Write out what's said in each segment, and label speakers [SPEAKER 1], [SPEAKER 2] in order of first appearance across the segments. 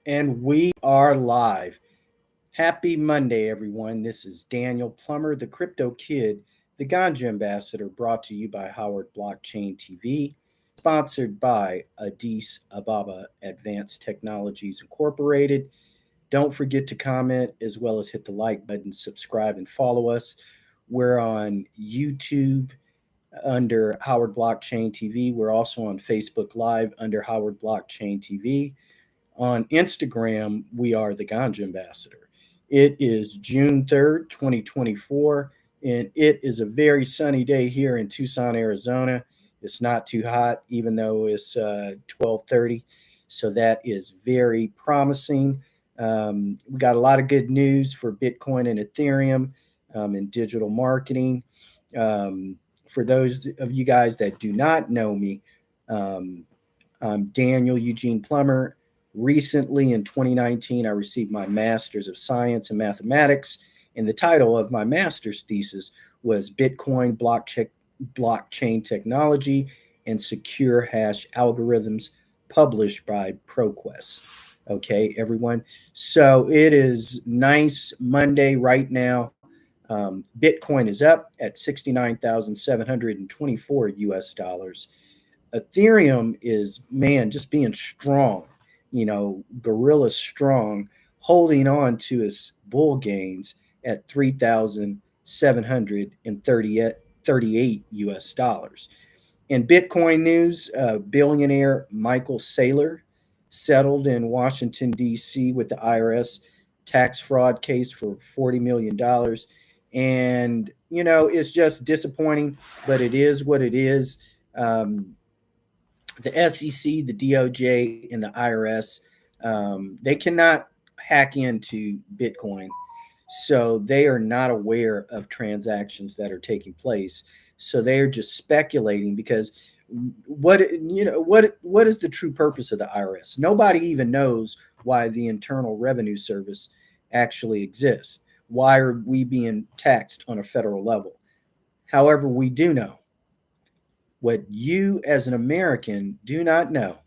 [SPEAKER 1] And we are live. Happy Monday, everyone. This is Daniel Plummer, the Crypto Kid, the Ganja Ambassador, brought to you by Howard Blockchain TV, sponsored by Addis Ababa Advanced Technologies Incorporated. Don't forget to comment as well as hit the like button, subscribe, and follow us. We're on YouTube under Howard Blockchain TV. We're also on Facebook Live under Howard Blockchain TV. On Instagram, we are the Ganja Ambassador. It is June 3rd, 2024, and it is a very sunny day here in Tucson, Arizona. It's not too hot, even though it's 12:30, so that is very promising. We got a lot of good news for Bitcoin and Ethereum in digital marketing. Um, for those of you guys that do not know me, um, I'm Daniel Eugene Plummer. Recently, in 2019, I received my Master's of Science in Mathematics, and the title of my master's thesis was Bitcoin Blockchain Technology and Secure Hash Algorithms, published by ProQuest. Okay, everyone. So it is nice Monday right now. Bitcoin is up at 69,724 US dollars. Ethereum is, man, just being strong, gorilla strong, holding on to its bull gains at 3,738 US dollars. In Bitcoin news, billionaire Michael Saylor settled in Washington, D.C. with the IRS tax fraud case for $40 million. And, it's just disappointing, but it is what it is. Um, the SEC, the DOJ, and the IRS, they cannot hack into Bitcoin. So they are not aware of transactions that are taking place. So they are just speculating because what is the true purpose of the IRS? Nobody even knows why the Internal Revenue Service actually exists. Why are we being taxed on a federal level? However, we do know what you as an American do not know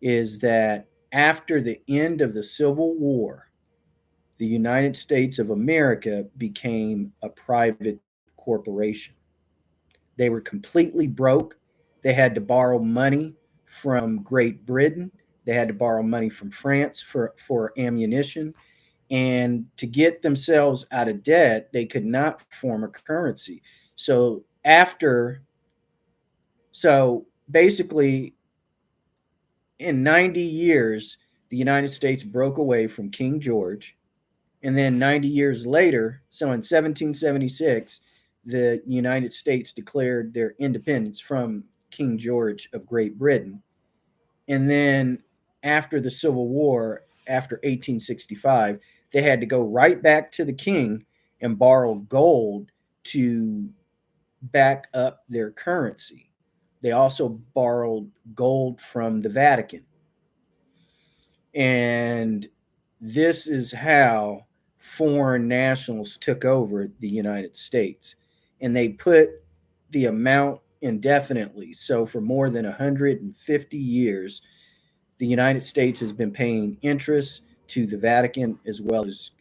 [SPEAKER 1] is that after the end of the Civil War, the United States of America became a private corporation. They were completely broke. They had to borrow money from Great Britain. They had to borrow money from France for ammunition. And to get themselves out of debt, they could not form a currency. So basically, in 90 years, the United States broke away from King George. And then 90 years later, so in 1776, the United States declared their independence from King George of Great Britain. And then after the Civil War, after 1865, they had to go right back to the king and borrow gold to back up their currency. They also borrowed gold from the Vatican. And this is how foreign nationals took over the United States. And they put the amount indefinitely. So for more than 150 years, the United States has been paying interest to the Vatican as well as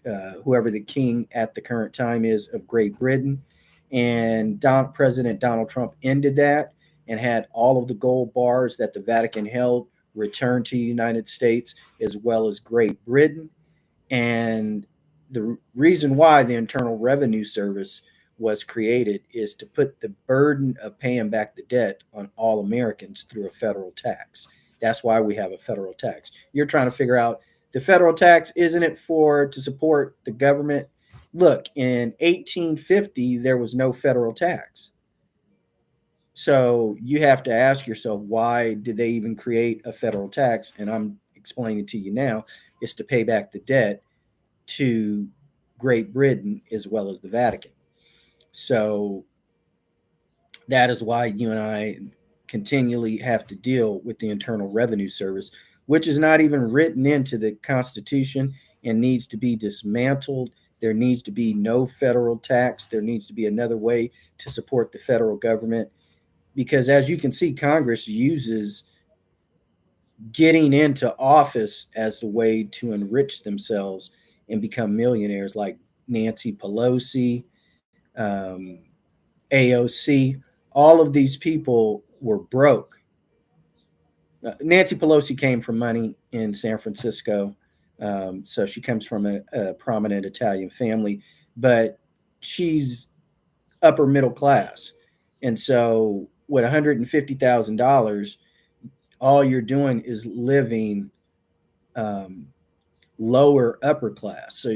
[SPEAKER 1] whoever the king at the current time is of Great Britain. And President Donald Trump ended that and had all of the gold bars that the Vatican held returned to the United States as well as Great Britain. And the reason why the Internal Revenue Service was created is to put the burden of paying back the debt on all Americans through a federal tax. That's why we have a federal tax. You're trying to figure out the federal tax, isn't it for to support the government? Look, in 1850, there was no federal tax. So you have to ask yourself, why did they even create a federal tax? And I'm explaining to you now, is to pay back the debt to Great Britain as well as the Vatican. So that is why you and I continually have to deal with the Internal Revenue Service, which is not even written into the Constitution and needs to be dismantled. There needs to be no federal tax. There needs to be another way to support the federal government because, as you can see, Congress uses getting into office as the way to enrich themselves and become millionaires, like Nancy Pelosi, um, AOC. All of these people were broke. Nancy Pelosi came from money in San Francisco, so she comes from a prominent Italian family, but she's upper middle class. And so, with $150,000, all you're doing is living um, lower upper class. So,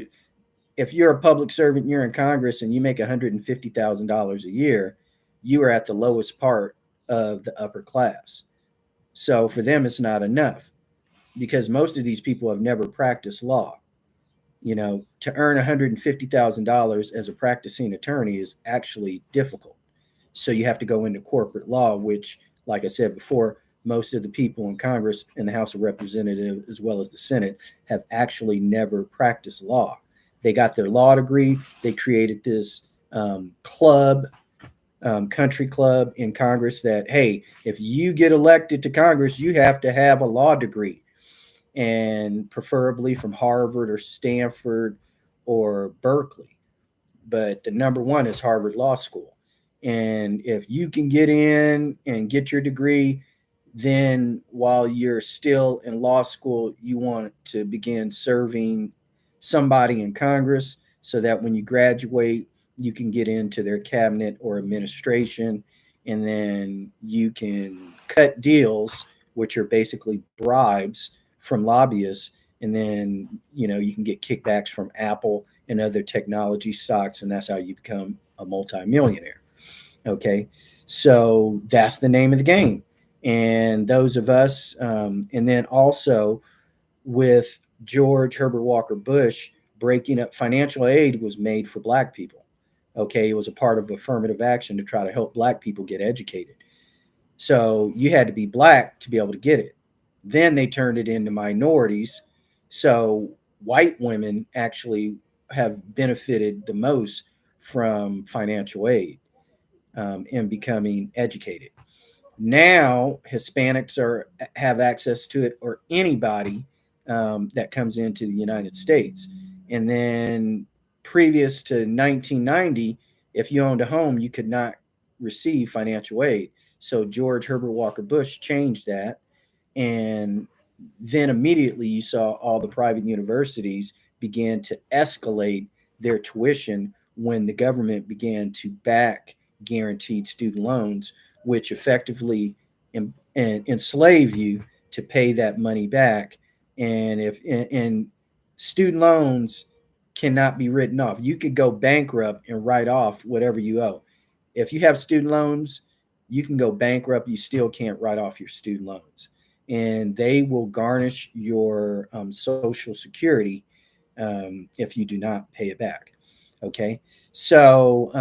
[SPEAKER 1] if you're a public servant, you're in Congress, and you make $150,000 a year, you are at the lowest part of the upper class. So, for them, it's not enough because most of these people have never practiced law. To earn $150,000 as a practicing attorney is actually difficult. So you have to go into corporate law, which, like I said before, most of the people in Congress and the House of Representatives, as well as the Senate, have actually never practiced law. They got their law degree. They created this club, country club in Congress that, hey, if you get elected to Congress, you have to have a law degree, and preferably from Harvard or Stanford or Berkeley. But the number one is Harvard Law School. And if you can get in and get your degree, then while you're still in law school, you want to begin serving somebody in Congress so that when you graduate, you can get into their cabinet or administration, and then you can cut deals, which are basically bribes from lobbyists, and then you can get kickbacks from Apple and other technology stocks, and that's how you become a multimillionaire. Okay, so that's the name of the game. And those of us, and then also with George Herbert Walker Bush breaking up financial aid was made for black people. Okay, it was a part of affirmative action to try to help black people get educated. So you had to be black to be able to get it. Then they turned it into minorities. So white women actually have benefited the most from financial aid and becoming educated. Now Hispanics have access to it, or anybody that comes into the United States. And then previous to 1990, if you owned a home, you could not receive financial aid. So George Herbert Walker Bush changed that, and then immediately you saw all the private universities began to escalate their tuition when the government began to back guaranteed student loans, which effectively enslave you to pay that money back. And if and student loans cannot be written off, you could go bankrupt and write off whatever you owe. If you have student loans, you can go bankrupt. You still can't write off your student loans, and they will garnish your Social Security if you do not pay it back. Okay, so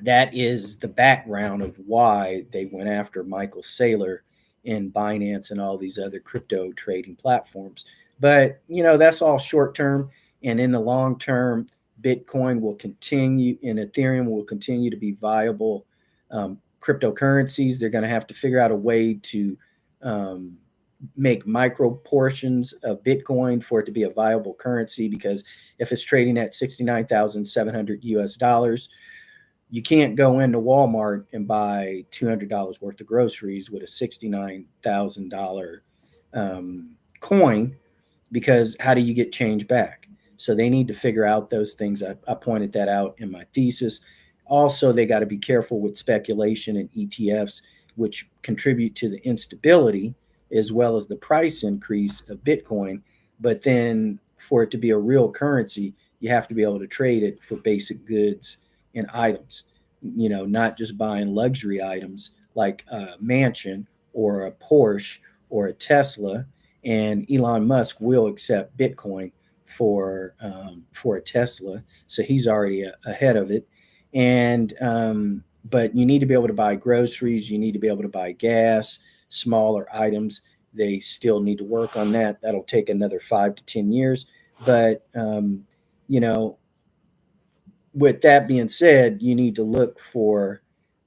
[SPEAKER 1] that is the background of why they went after Michael Saylor in Binance and all these other crypto trading platforms. But that's all short term, and in the long term, Bitcoin will continue and Ethereum will continue to be viable cryptocurrencies. They're going to have to figure out a way to um, make micro portions of Bitcoin for it to be a viable currency, because if it's trading at 69,700 US dollars, you can't go into Walmart and buy $200 worth of groceries with a $69,000 coin, because how do you get change back? So they need to figure out those things. I pointed that out in my thesis. Also, they got to be careful with speculation and ETFs, which contribute to the instability as well as the price increase of Bitcoin. But then for it to be a real currency, you have to be able to trade it for basic goods and items, not just buying luxury items like a mansion or a Porsche or a Tesla. And Elon Musk will accept Bitcoin for a Tesla, so he's already ahead of it. And but you need to be able to buy groceries. You need to be able to buy gas, smaller items. They still need to work on that. That'll take another 5 to 10 years. But you know, with that being said, you need to look for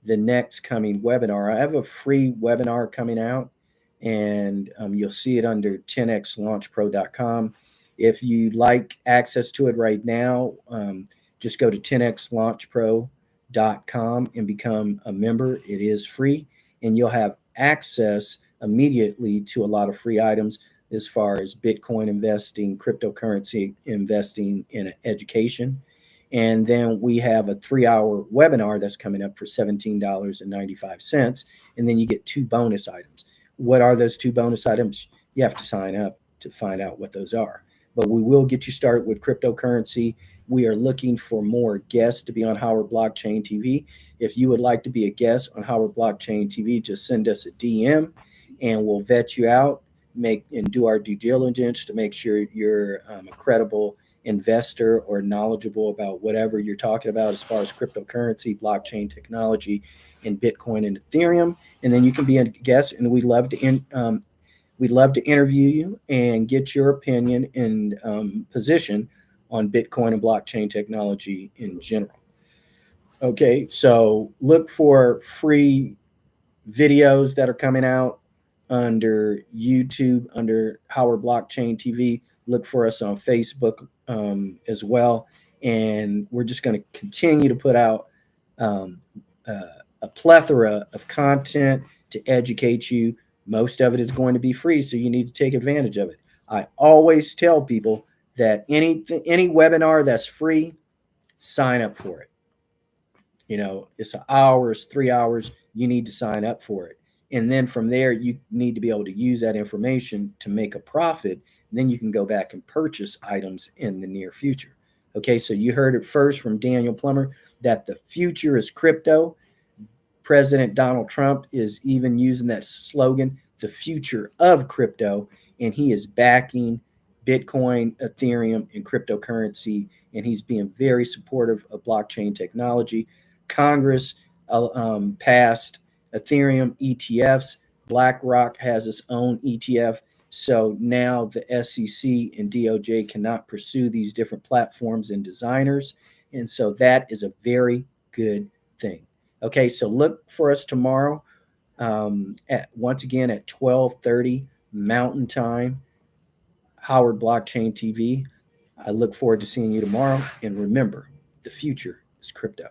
[SPEAKER 1] the next coming webinar. I have a free webinar coming out, and you'll see it under 10xlaunchpro.com. If you'd like access to it right now, just go to 10xlaunchpro.com and become a member. It is free, and you'll have access immediately to a lot of free items as far as Bitcoin investing, cryptocurrency investing, in education. And then we have a 3-hour webinar that's coming up for $17.95. And then you get 2 bonus items. What are those 2 bonus items? You have to sign up to find out what those are. But we will get you started with cryptocurrency. We are looking for more guests to be on Howard Blockchain TV. If you would like to be a guest on Howard Blockchain TV, just send us a DM and we'll vet you out, make and do our due diligence to make sure you're a credible investor or knowledgeable about whatever you're talking about as far as cryptocurrency, blockchain technology, and Bitcoin and Ethereum. And then you can be a guest, and we'd love to interview you and get your opinion and position on Bitcoin and blockchain technology in general. Okay, so look for free videos that are coming out under YouTube, under Howard Blockchain TV. Look for us on Facebook as well. And we're just going to continue to put out a plethora of content to educate you. Most of it is going to be free, so you need to take advantage of it. I always tell people that any webinar that's free, sign up for it. It's an hour, it's 3 hours. You need to sign up for it. And then from there, you need to be able to use that information to make a profit. And then you can go back and purchase items in the near future. Okay, so you heard it first from Daniel Plummer that the future is crypto. President Donald Trump is even using that slogan, the future of crypto, and he is backing Bitcoin, Ethereum, and cryptocurrency, and he's being very supportive of blockchain technology. Congress passed Ethereum ETFs. BlackRock has its own ETF. So now the SEC and DOJ cannot pursue these different platforms and designers. And so that is a very good thing. Okay, so look for us tomorrow once again at 12:30 Mountain Time, Howard Blockchain TV. I look forward to seeing you tomorrow. And remember, the future is crypto.